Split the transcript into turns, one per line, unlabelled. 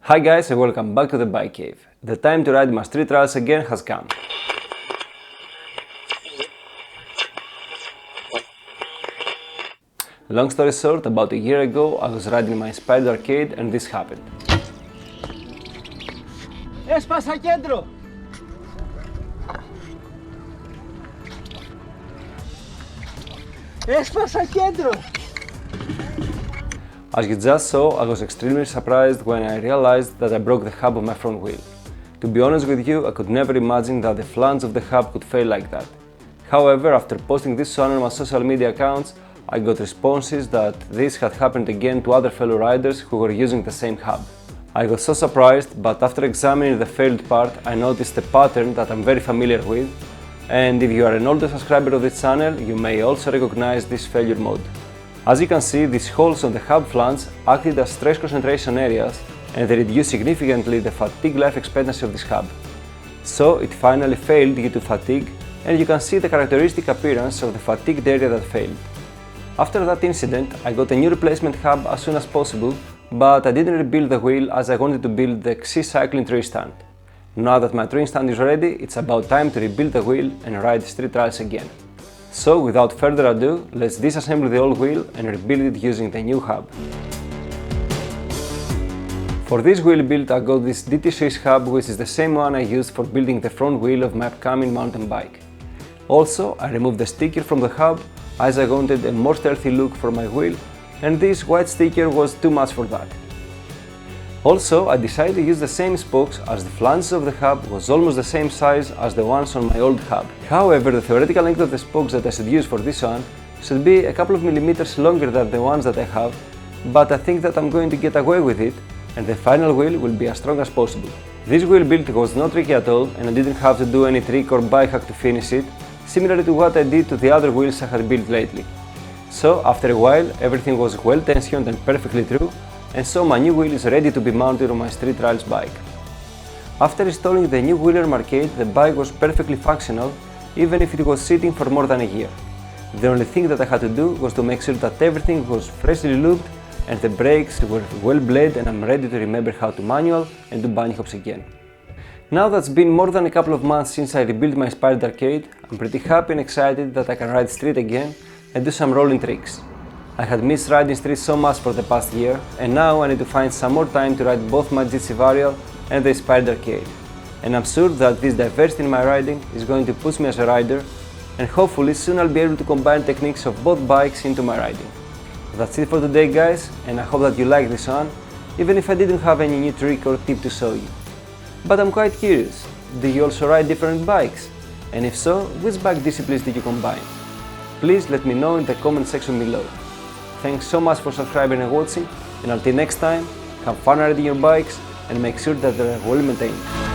Hi guys and welcome back to the Bike Cave. The time to ride my street trials again has come. Long story short, about a year ago I was riding my Spider arcade and this happened.
Έσπασα κέντρο! Έσπασα κέντρο!
As you just saw, I was extremely surprised when I realized that I broke the hub of my front wheel. To be honest with you, I could never imagine that the flange of the hub could fail like that. However, after posting this on my social media accounts, I got responses that this had happened again to other fellow riders who were using the same hub. I was so surprised, but after examining the failed part, I noticed a pattern that I'm very familiar with, and if you are an older subscriber of this channel, you may also recognize this failure mode. As you can see, these holes on the hub flange acted as stress concentration areas and they reduced significantly the fatigue life expectancy of this hub. So it finally failed due to fatigue, and you can see the characteristic appearance of the fatigued area that failed. After that incident, I got a new replacement hub as soon as possible, but I didn't rebuild the wheel as I wanted to build the XC cycling tree stand. Now that my tree stand is ready, it's about time to rebuild the wheel and ride street trials again. So without further ado, let's disassemble the old wheel and rebuild it using the new hub. For this wheel build I got this DT Swiss hub, which is the same one I used for building the front wheel of my upcoming mountain bike. Also, I removed the sticker from the hub as I wanted a more stealthy look for my wheel, and this white sticker was too much for that. Also, I decided to use the same spokes as the flanges of the hub was almost the same size as the ones on my old hub. However, the theoretical length of the spokes that I should use for this one should be a couple of millimeters longer than the ones that I have, but I think that I'm going to get away with it and the final wheel will be as strong as possible. This wheel build was not tricky at all and I didn't have to do any trick or bike hack to finish it, similar to what I did to the other wheels I had built lately. So after a while everything was well tensioned and perfectly true, and so my new wheel is ready to be mounted on my street trials bike. After installing the new wheel arm arcade, the bike was perfectly functional, even if it was sitting for more than a year. The only thing that I had to do was to make sure that everything was freshly lubed and the brakes were well bled, and I'm ready to remember how to manual and do bunny hops again. Now that's been more than a couple of months since I rebuilt my Spider arcade, I'm pretty happy and excited that I can ride street again and do some rolling tricks. I had missed riding street so much for the past year, and now I need to find some more time to ride both my GC Varial and the Spider arcade. And I'm sure that this diversity in my riding is going to push me as a rider, and hopefully soon I'll be able to combine techniques of both bikes into my riding. That's it for today guys, and I hope that you like this one, even if I didn't have any new trick or tip to show you. But I'm quite curious, do you also ride different bikes? And if so, which bike disciplines did you combine? Please let me know in the comment section below. Thanks so much for subscribing and watching, and until next time, have fun riding your bikes and make sure that they're well maintained.